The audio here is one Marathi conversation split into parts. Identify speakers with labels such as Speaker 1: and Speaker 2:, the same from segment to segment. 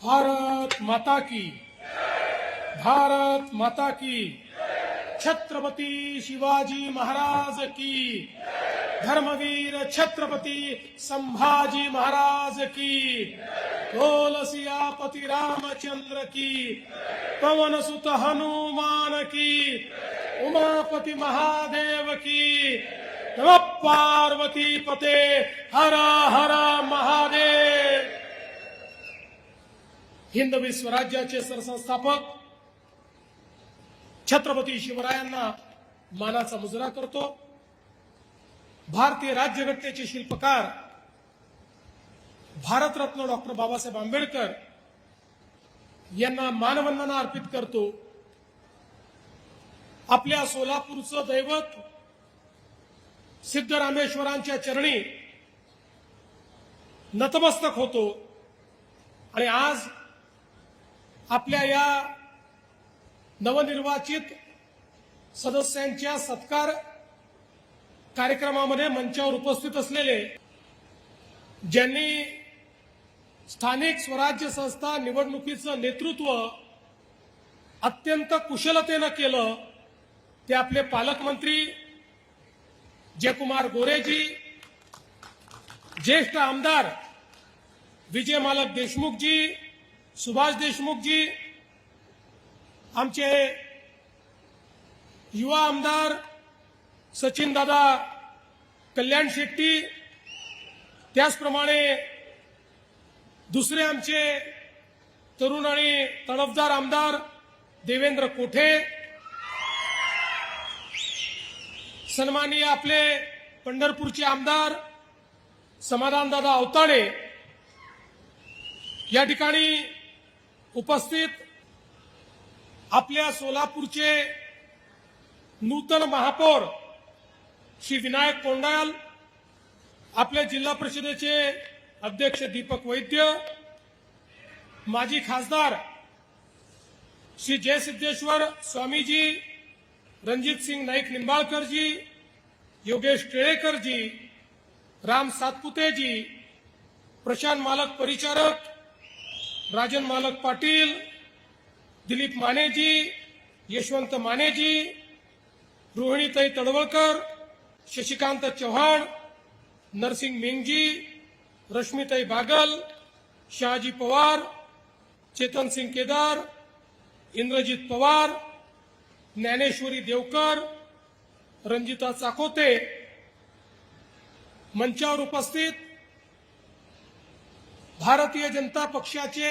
Speaker 1: भारत माता की, भारत माता की, छत्रपती शिवाजी महाराज की, धर्मवीर छत्रपती संभाजी महाराज की, बोल सियापति रामचंद्र की, पवन सुत हनुमान की, उमापति महादेव की, नमः पार्वती पते, हर हर महादेव। हिंदवी स्वराज्याचे सरसंस्थापक छत्रपती शिवरायांना मानाचा मुजरा करतो। भारतीय राज्यघटनेचे शिल्पकार भारतरत्न डॉक्टर बाबासाहेब आंबेडकर यांना मानवंदना अर्पित करतो। आपल्या सोलापूरचं दैवत सिद्धरामेश्वरांच्या चरणी नतमस्तक होतो आणि आज आपल्या या नवनिर्वाचित सदस्यांच्या सत्कार कार्यक्रमामध्ये मंचावर उपस्थित असलेले, ज्यांनी स्थानिक स्वराज्य संस्था निवडणुकीचं नेतृत्व अत्यंत कुशलतेनं केलं, ते आपले पालकमंत्री जयकुमार गोरेजी, ज्येष्ठ आमदार विजय मालक देशमुखजी, सुभाष देशमुखजी, आमचे युवा आमदार सचिन दादा कल्याण शेट्टी, त्याचप्रमाणे दुसरे आमचे तरुण आणि तडफदार आमदार देवेंद्र कोठे, सन्माननीय आपले पंढरपूरचे आमदार समाधानदादा अवताडे, या ठिकाणी उपस्थित आपल्या सोलापूरचे नूतन महापौर श्री विनायक कोंडाल, आपल्या जिल्हा परिषदेचे अध्यक्ष दीपक वैद्य, माजी खासदार श्री जयसिद्धेश्वर स्वामीजी, रणजित सिंग नाईक निंबाळकरजी, योगेश टिळेकरजी, राम सातपुतेजी, प्रशांत मालक परिचारक, राजन मालक पाटील, दिलीप मानेजी, यशवंत मानेजी, रोहिणीताई तडवळकर, शशिकांत चव्हाण, नरसिंग मेंगजी, रश्मीताई बागल, शहाजी पवार, चेतन सिंग केदार, इंद्रजित पवार, ज्ञानेश्वरी देवकर, रंजिता चाकोते, मंचावर उपस्थित भारतीय जनता पक्षाचे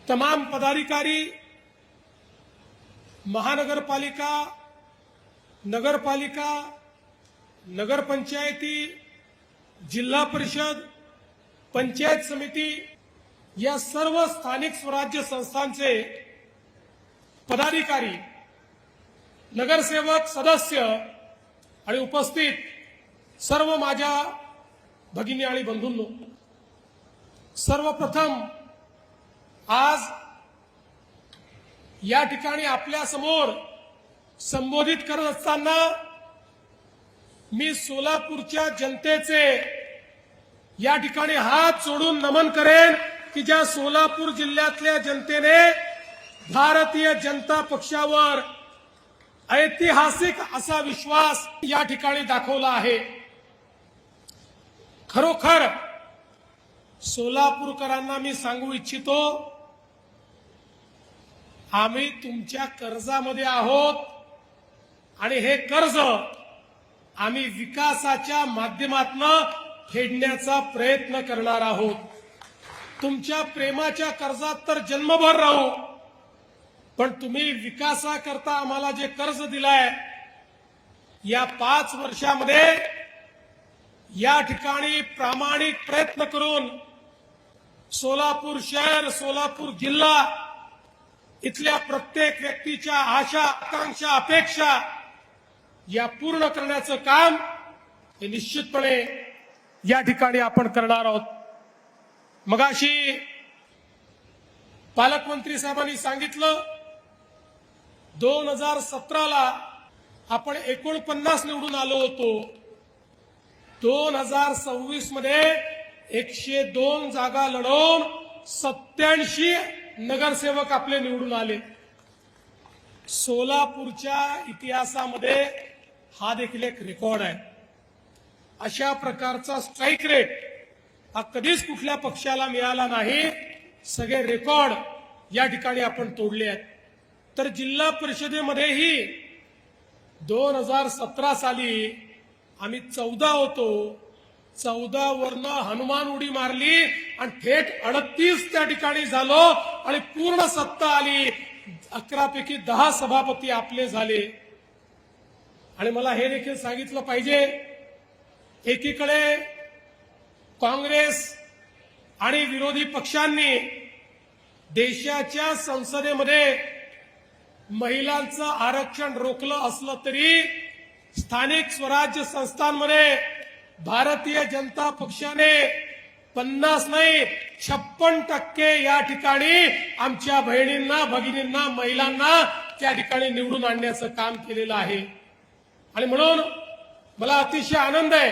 Speaker 1: तमाम पदाधिकारी, महानगरपालिका, नगरपालिका, नगरपंचायती, जिल्हा परिषद, पंचायत समिती या सर्व स्थानिक स्वराज्य संस्थांचे पदाधिकारी, नगरसेवक, सदस्य आणि उपस्थित सर्व माझ्या भगिनी आणि बंधूंनो, सर्वप्रथम आज या ठिकाणी आपल्या समोर संबोधित करत असताना मी सोलापूरच्या जनतेचे या ठिकाणी हात जोडून नमन करेन की ज्या सोलापूर जिल्ह्यातल्या जनतेने भारतीय जनता पक्षावर ऐतिहासिक असा विश्वास या ठिकाणी दाखवला आहे। खरोखर सोलापूरकरांना मी सांगू इच्छितो, आम्ही तुमच्या कर्जामध्ये आहोत आणि हे कर्ज आम्ही विकासाच्या माध्यमातून फेडण्याचा प्रयत्न करणार आहोत। तुमच्या प्रेमाच्या कर्जात तर जन्मभर राहू, पण तुम्ही विकासाकरता आम्हाला जे कर्ज दिलाय, या 5 वर्षामध्ये या ठिकाणी प्रामाणिक प्रयत्न करून सोलापूर शहर, सोलापूर जिल्हा इथल्या प्रत्येक व्यक्तीच्या आशा, आकांक्षा, अपेक्षा या पूर्ण करण्याचं काम हे निश्चितपणे या ठिकाणी आपण करणार आहोत। मगाशी पालकमंत्री साहेबांनी सांगितलं 2017ला आपण 49 निवडून आलो होतो, 2026 मध्ये 102 जागा लढवून 87 नगरसेवक आपले निवडून आले. सोलापूरच्या इतिहासामध्ये हा देखील एक रेकॉर्ड आहे. अशा प्रकारचा स्ट्राईक रेट हा कधीच कुठल्या पक्षाला मिळाला नाही. सगळे रेकॉर्ड या ठिकाणी आपण तोडले आहेत. तर जिल्हा परिषदेमध्येही 2017 साली आम्ही 14 होतो. 14 वरनं हनुमान उडी मारली आणि थेट 38 त्या ठिकाणी झालो आणि पूर्ण सत्ता आली. 11 पैकी 10 सभापती आपले झाले. आणि मला हे देखील सांगितलं पाहिजे, एकीकडे काँग्रेस आणि विरोधी पक्षांनी देशाच्या संसदेमध्ये महिलांचं आरक्षण रोखलं असलं तरी स्थानिक स्वराज्य संस्थांमध्ये भारतीय जनता पक्षाने 50 नाही 56% या ठिकाणी आमच्या बहिणींना, भगिनींना, महिलांना त्या ठिकाणी निवडून आणण्याचं काम केलेलं आहे. आणि म्हणून मला अतिशय आनंद आहे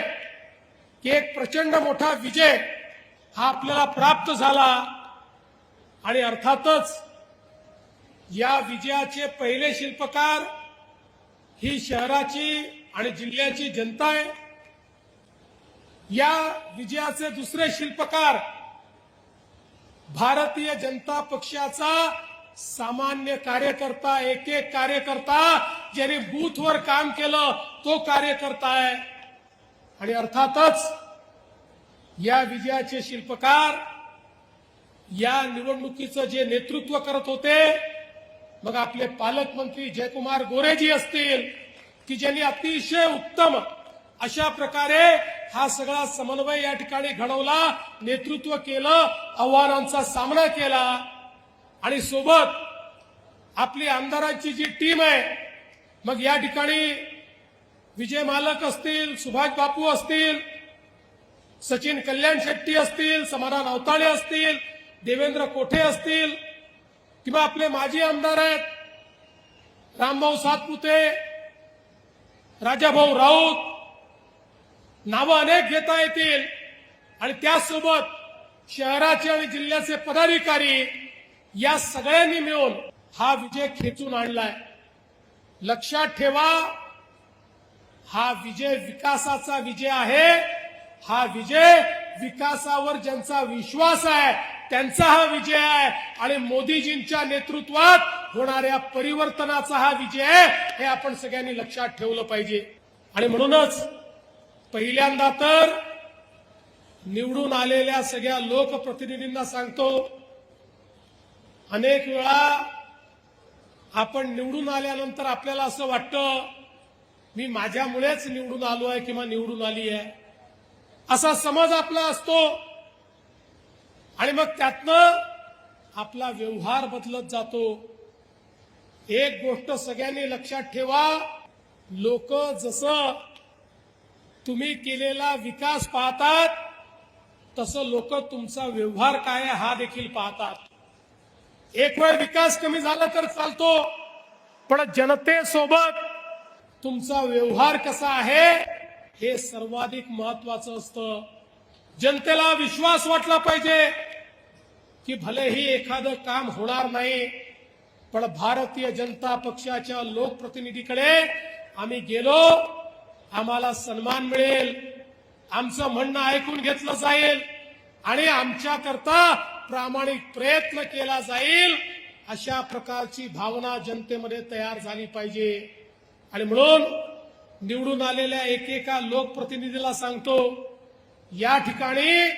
Speaker 1: की एक प्रचंड मोठा विजय हा आपल्याला प्राप्त झाला. आणि अर्थातच या विजयाचे पहिले शिल्पकार ही शहराची आणि जिल्ह्याची जनता आहे. या विजयाचे दुसरे शिल्पकार भारतीय जनता पक्षाचा सामान्य कार्यकर्ता, एक एक कार्यकर्ता ज्याने बूथवर काम केलं तो कार्यकर्ता आहे. आणि अर्थातच या विजयाचे शिल्पकार या निवडणुकीचं जे नेतृत्व करत होते, मग आपले पालकमंत्री जयकुमार गोरेजी असतील की ज्यांनी अतिशय उत्तम अशा प्रकारे हा सगळा समन्वय या ठिकाणी घडवला, नेतृत्व केलं, आव्हानांचा सामना केला. आणि सोबत आपली आमदारांची जी टीम आहे, मग या ठिकाणी विजय मालक असतील, सुभाष बापू असतील, सचिन कल्याण शेट्टी असतील, समाधान अवताळे असतील, देवेंद्र कोठे असतील किंवा आपले माजी आमदार आहेत रामभाऊ सातपुते, राजाभाऊ राऊत, नावं अनेक घेता येतील. आणि त्यासोबत शहराचे आणि जिल्ह्याचे पदाधिकारी या सगळ्यांनी मिळून हा विजय खेचून आणलाय. लक्षात ठेवा, हा विजय विकासाचा विजय आहे. हा विजय विकासावर ज्यांचा विश्वास आहे त्यांचा हा विजय आहे. आणि मोदीजींच्या नेतृत्वात होणाऱ्या परिवर्तनाचा हा विजय आहे, हे आपण सगळ्यांनी लक्षात ठेवलं पाहिजे. आणि म्हणूनच पहिल्यांदा तर निवडून आलेल्या सगळ्या लोकप्रतिनिधींना सांगतो, अनेक वेळा आपण निवडून आल्यानंतर आपल्याला असं वाटतं मी माझ्यामुळेच निवडून आलो आहे किंवा निवडून आली आहे, असा समज आपला असतो. आणि मग त्यातनं आपला व्यवहार बदलत जातो. एक गोष्ट सगळ्यांनी लक्षात ठेवा, लोक जसं तुम्ही केलेला विकास पाहतात तसं लोक तुमचा व्यवहार काय आहे हा देखील पाहतात. एक वेळ विकास कमी झाला तर चालतो, पण जनतेसोबत तुमचा व्यवहार कसा आहे हे सर्वाधिक महत्वाचं असतं. जनतेला विश्वास वाटला पाहिजे की भलेही एखादं काम होणार नाही, पण भारतीय जनता पक्षाच्या लोकप्रतिनिधीकडे आम्ही गेलो, आम्हाला सन्मान मिळेल, आमचं म्हणणं ऐकून घेतलं जाईल आणि आमच्याकरता प्रामाणिक प्रयत्न केला जाईल, अशा प्रकारची भावना जनतेमध्ये तयार झाली पाहिजे. आणि म्हणून निवडून आलेल्या एकेका लोकप्रतिनिधीला सांगतो, या ठिकाणी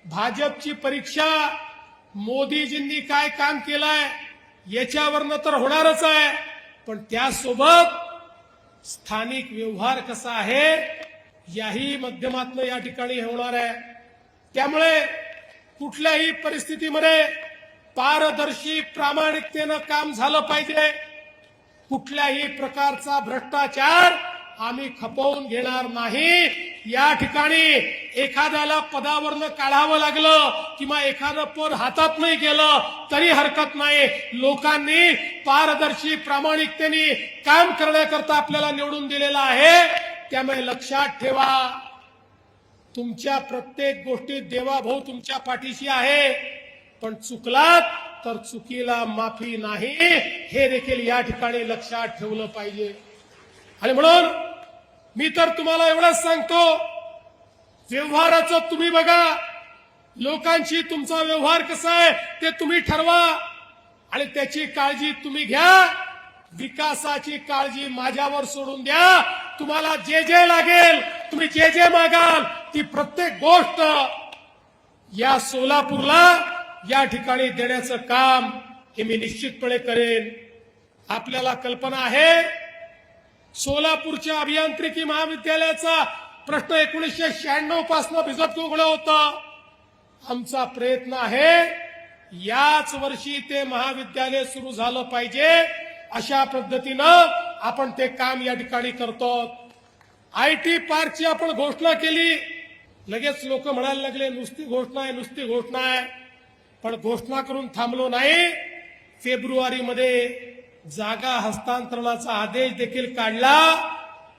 Speaker 1: भाजपची परीक्षा मोदीजींनी काय काम केलंय याच्यावरनं तर होणारच आहे, पण त्यासोबत स्थानिक व्यवहार कसा आहे याही माध्यमातून या ठिकाणी होणार आहे. त्यामुळे कुठल्याही परिस्थितीमध्ये पारदर्शी प्रामाणिकतेनं काम झालं पाहिजे. कुठल्याही प्रकारचा भ्रष्टाचार आम्ही खपवून घेणार नाही. या ठिकाणी एखाद्याला पदावरनं काढावं लागलं किंवा एखादं पद हातात नाही गेलं तरी हरकत नाही. लोकांनी पारदर्शी प्रामाणिकतेने काम करण्याकरता आपल्याला निवडून दिलेलं आहे. त्यामुळे लक्षात ठेवा, तुमच्या प्रत्येक गोष्टीत देवाभाऊ तुमच्या पाठीशी आहे, पण चुकलात तर चुकीला माफी नाही, हे देखील या ठिकाणी लक्षात ठेवलं पाहिजे. आणि म्हणून मी तर तुम्हाला एवढंच सांगतो, व्यवहाराचं तुम्ही बघा, लोकांशी तुमचा व्यवहार कसा आहे ते तुम्ही ठरवा आणि त्याची काळजी तुम्ही घ्या. विकासाची काळजी माझ्यावर सोडून द्या. तुम्हाला जे जे लागेल, तुम्ही जे जे मागाल, ती प्रत्येक गोष्ट या सोलापूरला या ठिकाणी देण्याचं काम हे मी निश्चितपणे करेन. आपल्याला कल्पना आहे, सोलापूरच्या अभियांत्रिकी महाविद्यालयाचा प्रश्न 1996 पासून भिजत उघडला होता. आमचा प्रयत्न आहे याच वर्षी ते महाविद्यालय सुरू झालं पाहिजे, अशा पद्धतीनं आपण ते काम या ठिकाणी करतो. आयटी पार्कची आपण घोषणा केली, लगेच लोक म्हणायला लागले नुसती घोषणा आहे, नुसती घोषणा आहे. पण घोषणा करून थांबलो नाही. फेब्रुवारीमध्ये जागा हस्तांतरणाचा आदेश देखील काढला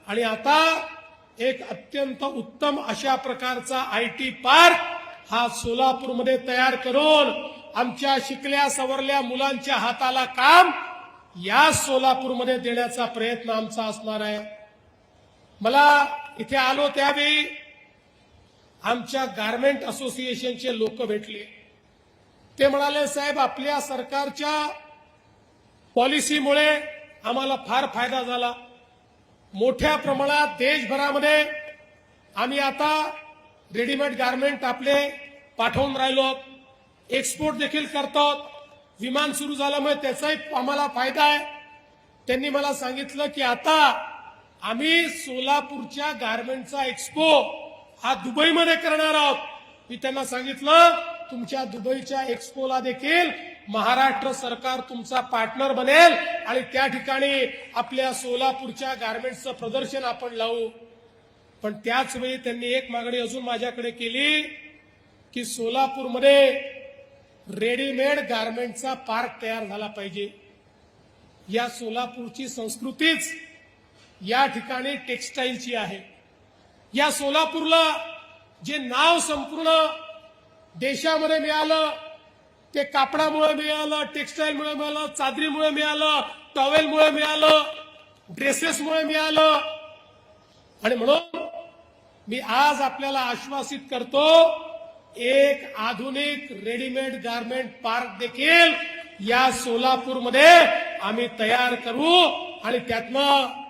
Speaker 1: आणि आता एक अत्यंत उत्तम अशा प्रकारचा आयटी पार्क हा सोलापूरमध्ये तयार करून आमच्या शिकल्या सवरल्या मुलांच्या हाताला काम या सोलापूरमध्ये देण्याचा प्रयत्न आमचा असणार आहे. मला इथे आलो त्यावेळी आमच्या गारमेंट असोसिएशनचे लोक भेटले. ते म्हणाले, साहेब आपल्या सरकारच्या पॉलिसीमुळे आम्हाला फार फायदा झाला. मोठ्या प्रमाणात देशभरामध्ये आम्ही आता रेडीमेड गारमेंट आपले पाठवून राहिलो, एक्सपोर्ट देखील करतो. विमान सुरू झाल्यामुळे त्याचाही आम्हाला फायदा आहे. त्यांनी मला सांगितलं की आता आम्ही सोलापूरच्या गारमेंटचा एक्सपो हा दुबईमध्ये करणार आहोत. मी त्यांना सांगितलं तुमच्या दुबईच्या एक्सपोला देखील महाराष्ट्र सरकार तुमचा पार्टनर बनेल आणि त्या ठिकाणी आपल्या सोलापूरच्या गारमेंट्सचं प्रदर्शन आपण लावू. पण त्याच वेळी त्यांनी एक मागणी अजून माझ्याकडे केली की सोलापूरमध्ये रेडीमेड गारमेंटचा पार्क तयार झाला पाहिजे. या सोलापूरची संस्कृतीच या ठिकाणी टेक्सटाईलची आहे. या सोलापूरला जे नाव संपूर्ण देशामध्ये मिळालं ते कापडामुळे मिळालं, टेक्सटाईलमुळे मिळालं, चादरीमुळे मिळालं, टॉवेलमुळे मिळालं, ड्रेसेसमुळे मिळालं. आणि म्हणून मी आज आपल्याला आश्वासित करतो, एक आधुनिक रेडीमेड गारमेंट पार्क देखील या सोलापूरमध्ये आम्ही तयार करू आणि त्यातनं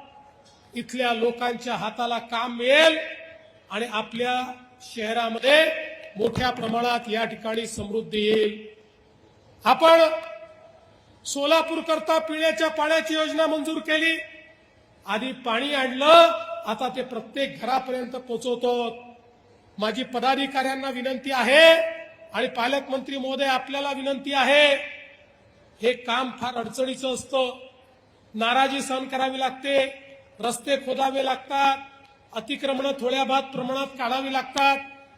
Speaker 1: इथल्या लोकांच्या हाताला काम मिळेल आणि आपल्या शहरामध्ये मोठ्या प्रमाणात या ठिकाणी समृद्धी येईल. आपण सोलापूर करता पिण्याच्या पाण्याची योजना मंजूर केली. आधी पाणी आणलं, आता ते प्रत्येक घरापर्यंत पोहोचवतो. माझी पदाधिकाऱ्यांना विनंती आहे आणि पालकमंत्री महोदय आपल्याला विनंती आहे, हे काम फार अडचणीचं असतं. नाराजी सहन करावी लागते, रस्ते खोदावे लागतात, अतिक्रमणं थोड्या बहुत प्रमाणात काढावी लागतात,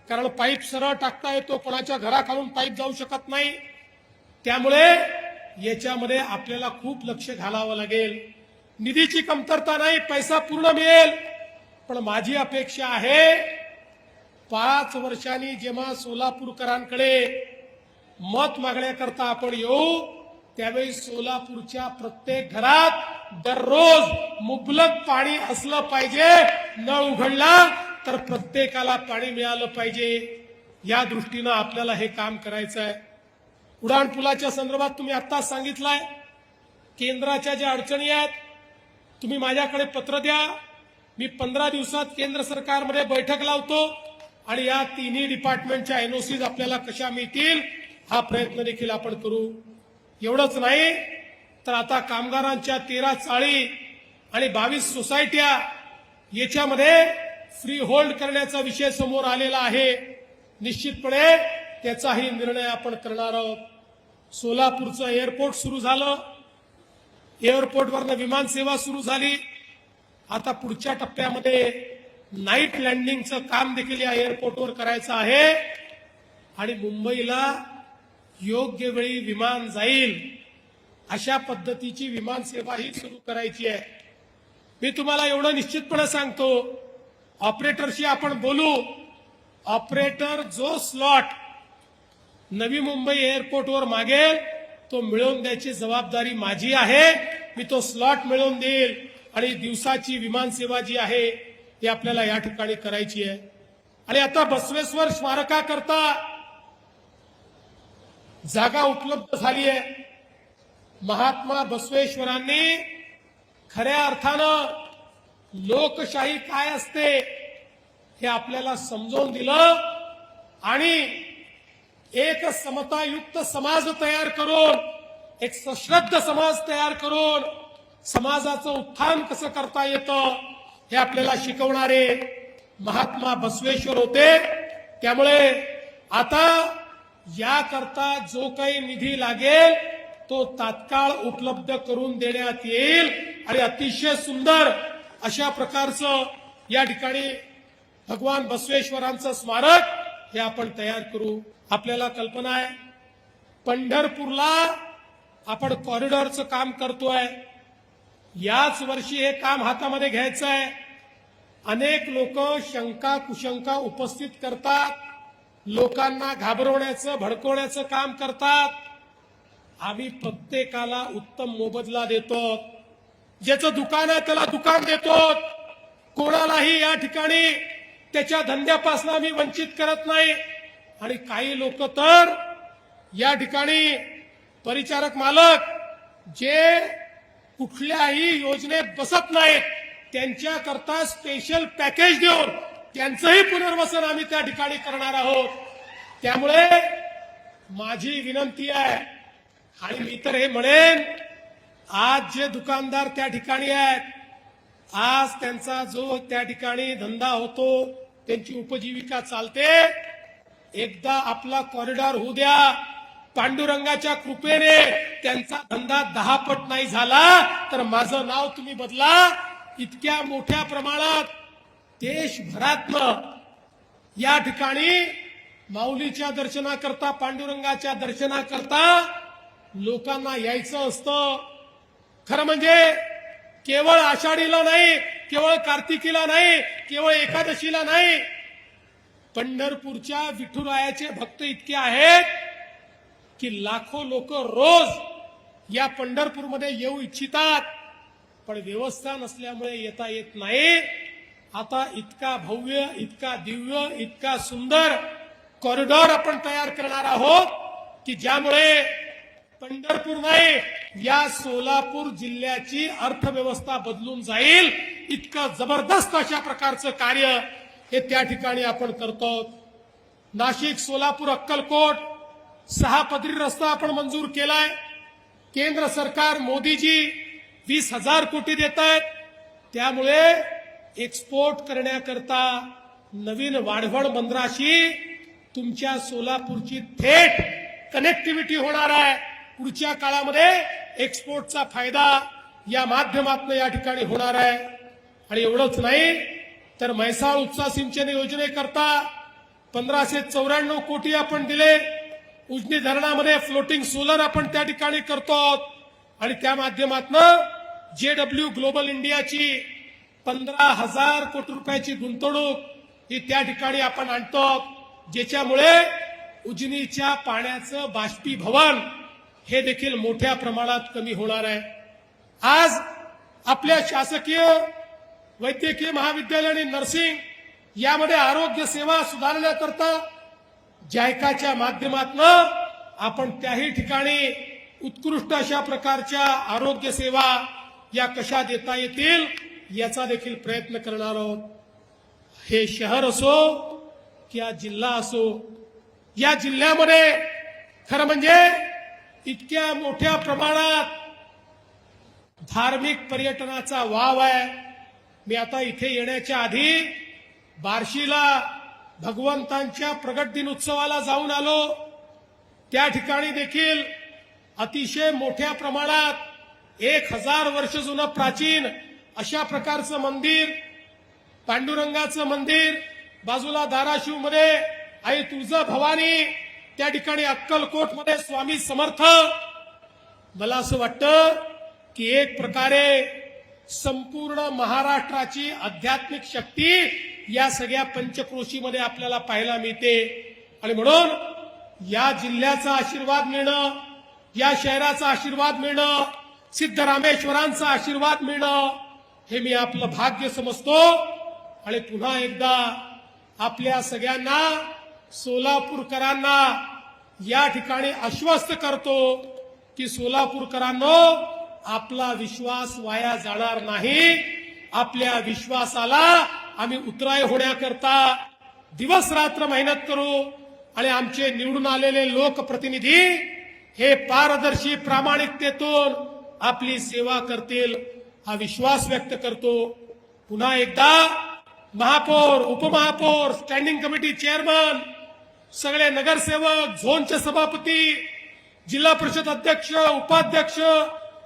Speaker 1: कारण पाईप सरळ टाकता येतो, कोणाच्या घराखालून पाईप जाऊ शकत नाही. त्यामुळे याच्यामध्ये आपल्याला खूप लक्ष घालावं लागेल. निधीची कमतरता नाही, पैसा पूर्ण मिळेल. पण माझी अपेक्षा आहे 5 वर्षांनी जेव्हा सोलापूरकरांकडे मत मागण्याकरता आपण येऊ त्यावेळी सोलापूरच्या प्रत्येक घरात दररोज मुबलक पाणी असलं पाहिजे. नळ उघडला तर प्रत्येकाला पाणी मिळालं पाहिजे. या दृष्टीनं आपल्याला हे काम करायचं आहे. उड्डाणपुलाच्या संदर्भात तुम्ही आत्ताच सांगितलंय, केंद्राच्या ज्या अडचणी आहेत तुम्ही माझ्याकडे पत्र द्या. मी 15 दिवसात केंद्र सरकारमध्ये बैठक लावतो आणि या तिन्ही डिपार्टमेंटच्या एनओसीज आपल्याला कशा मिळतील हा प्रयत्न देखील आपण करू. एवढंच नाही तर आता कामगारांच्या 13 चाळी आणि 22 सोसायट्या याच्यामध्ये फ्री होल्ड करण्याचा विषय समोर आलेला आहे. निश्चितपणे त्याचाही निर्णय आपण करणार आहोत. सोलापूरचं एअरपोर्ट सुरू झालं, एअरपोर्टवरनं विमान सेवा सुरू झाली. आता पुढच्या टप्प्यामध्ये नाईट लँडिंगचं काम देखील या एअरपोर्टवर करायचं आहे आणि मुंबईला योग्य वेळी विमान जाईल अशा पद्धतीची विमान सेवा ही सुरू करायची आहे. मी तुम्हाला एवढं निश्चितपणे सांगतो, ऑपरेटरशी आपण बोलू ऑपरेटर जो स्लॉट नवी मुंबई एअरपोर्टवर मागेल तो मिळवून द्यायची जबाबदारी माझी आहे. मी तो स्लॉट मिळवून देईल आणि दिवसाची विमान सेवा जी आहे ती आपल्याला या ठिकाणी करायची आहे. आणि आता बसवेश्वर स्मारकाकरता जागा उपलब्ध झाली आहे. महात्मा बसवेश्वरांनी खऱ्या अर्थानं लोकशाही काय असते हे आपल्याला समजावून दिलं आणि एक समतायुक्त समाज तयार करून, एक सश्रद्ध समाज तयार करून समाजाचं उत्थान कसं करता येतं हे आपल्याला शिकवणारे महात्मा बसवेश्वर होते. त्यामुळे आता याकरता जो काही निधी लागेल तो तात्काळ उपलब्ध करून देण्यात येईल आणि अतिशय सुंदर अशा प्रकारचं या ठिकाणी भगवान बसवेश्वरांचं स्मारक हे आपण तयार करू. आपल्याला कल्पना आहे पंढरपूरला आपण कॉरिडॉरचं काम करतोय. याच वर्षी हे काम हातामध्ये घ्यायचं आहे. अनेक लोक शंका कुशंका उपस्थित करतात, लोकांना घाबरवण्याचं भडकवण्याचं काम करतात. आम्ही प्रत्येकाला उत्तम मोबदला देतो. ज्याचं दुकान आहे त्याला दुकान देतो. कोणालाही या ठिकाणी त्याच्या धंद्यापासून आम्ही वंचित करत नाही. आणि काही लोक तर या ठिकाणी परिचारक मालक जे कुठल्याही योजनेत बसत नाहीत त्यांच्याकरता स्पेशल पॅकेज देऊन त्यांचंही पुनर्वसन आम्ही त्या ठिकाणी करणार आहोत. त्यामुळे माझी विनंती आहे आणि मी तर हे म्हणेन आज जे दुकानदार त्या ठिकाणी आहेत, आज त्यांचा जो त्या ठिकाणी धंदा होतो, त्यांची उपजीविका चालते, एकदा आपला कॉरिडॉर होऊ द्या. पांडुरंगाच्या कृपेने त्यांचा धंदा 10 पट नाही झाला तर माझं नाव तुम्ही बदला. इतक्या मोठ्या प्रमाणात देशभरातनं या ठिकाणी माऊलीच्या दर्शनाकरता, पांडुरंगाच्या दर्शनाकरता लोकांना यायचं असतं. खरं म्हणजे केवळ आषाढीला नाही, केवळ कार्तिकीला नाही, केवळ एकादशीला नाही. पंढरपूरच्या विठुरायाचे भक्त इतके आहेत की लाखो लोक रोज या पंढरपूरमध्ये येऊ इच्छितात, पण व्यवस्था नसल्यामुळे येता येत नाही. आता इतका भव्य, इतका दिव्य, इतका सुंदर कॉरिडॉर आपण तयार करणार आहोत की ज्यामुळे पंढरपूर नाही या सोलापूर जिल्ह्याची अर्थव्यवस्था बदलून जाईल. इतकं जबरदस्त अशा प्रकारचं कार्य हे त्या ठिकाणी आपण करतो. नाशिक, सोलापूर, अक्कलकोट 6 पदरी रस्ता आपण मंजूर केलाय. केंद्र सरकार मोदीजी 20,000 कोटी देत आहेत. त्यामुळे एक्सपोर्ट करण्याकरता नवीन वाढवण बंदराशी तुमच्या सोलापूरची थेट कनेक्टिव्हिटी होणार आहे. पुढच्या काळामध्ये एक्सपोर्टचा फायदा या माध्यमातून या ठिकाणी होणार आहे. आणि एवढंच नाही तर म्हैसाळ उपसा सिंचन योजनेकरता 1594 कोटी आपण दिले. उजनी धरणामध्ये फ्लोटिंग सोलर आपण त्या ठिकाणी करतो आणि त्या माध्यमातून JW ग्लोबल इंडियाची 15,000 कोटी रुपयाची गुंतवणूक ही त्या ठिकाणी आपण आणतो, ज्याच्यामुळे उजनीच्या पाण्याचं बाष्पीभवन हे देखील मोठ्या प्रमाणात कमी होणार आहे. आज आपल्या शासकीय वैद्यकीय महाविद्यालय आणि नर्सिंग यामध्ये आरोग्य सेवा सुधारण्याकरता जायकाच्या माध्यमातून आपण त्याही ठिकाणी उत्कृष्ट अशा प्रकारच्या आरोग्य सेवा या कशा देता येतील याचा देखील प्रयत्न करणार आहोत. हे शहर असो किंवा जिल्हा असो, या जिल्ह्यामध्ये खरं म्हणजे इतक्या मोठ्या प्रमाणात धार्मिक पर्यटनाचा वाव आहे. मी आता इथे येण्याच्या आधी बार्शीला भगवंतांच्या प्रगट दिन उत्सवाला जाऊन आलो. त्या ठिकाणी देखील अतिशय मोठ्या प्रमाणात 1000 वर्ष जुनं प्राचीन अशा प्रकारचं मंदिर, पांडुरंगाचं मंदिर, बाजूला धाराशिव मध्ये आई तुळजाभवानी, त्या ठिकाणी अक्कलकोटमध्ये स्वामी समर्थ. मला असं वाटतं की एक प्रकारे संपूर्ण महाराष्ट्राची आध्यात्मिक शक्ती या सगळ्या पंचक्रोशीमध्ये आपल्याला पाहायला मिळते. आणि म्हणून या जिल्ह्याचा आशीर्वाद मिळणं, या शहराचा आशीर्वाद मिळणं, सिद्धरामेश्वरांचा आशीर्वाद मिळणं हे मी आपलं भाग्य समजतो. आणि पुन्हा एकदा आपल्या सगळ्यांना, सोलापूरकरांना या ठिकाणी आश्वस्त करतो की सोलापूरकरांनो, आपला विश्वास वाया जाणार नाही. आपल्या विश्वासाला आम्ही उतराई होण्याकरता दिवस रात्र मेहनत करू. आणि आमचे निवडून आलेले लोकप्रतिनिधी हे पारदर्शी प्रामाणिकतेतून आपली सेवा करतील हा विश्वास व्यक्त करतो. पुन्हा एकदा महापौर, उपमहापौर, स्टँडिंग कमिटी चेअरमन, सगळे नगरसेवक, झोनचे सभापती, जिल्हा परिषद अध्यक्ष, उपाध्यक्ष,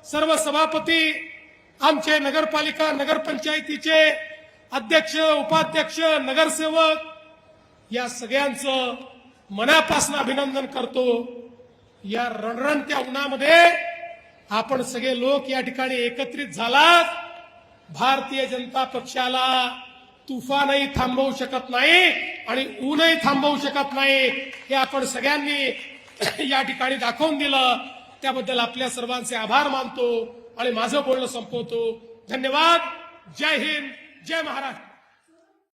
Speaker 1: सर्व सभापती, आमचे नगरपालिका नगरपंचायतीचे अध्यक्ष, उपाध्यक्ष, नगरसेवक या सगळ्यांचं मनापासून अभिनंदन करतो. या रणरणत्या उन्हामध्ये आपण सगळे लोक या ठिकाणी एकत्रित झालात. भारतीय जनता पक्षाला तुफानही थांबवू शकत नाही आणि ऊनही थांबवू शकत नाही हे आपण सगळ्यांनी या ठिकाणी दाखवून दिलं. त्याबद्दल आपल्या सर्वांचे आभार मानतो आणि माझं बोलणं संपवतो. धन्यवाद. जय हिंद, जय महाराष्ट्र.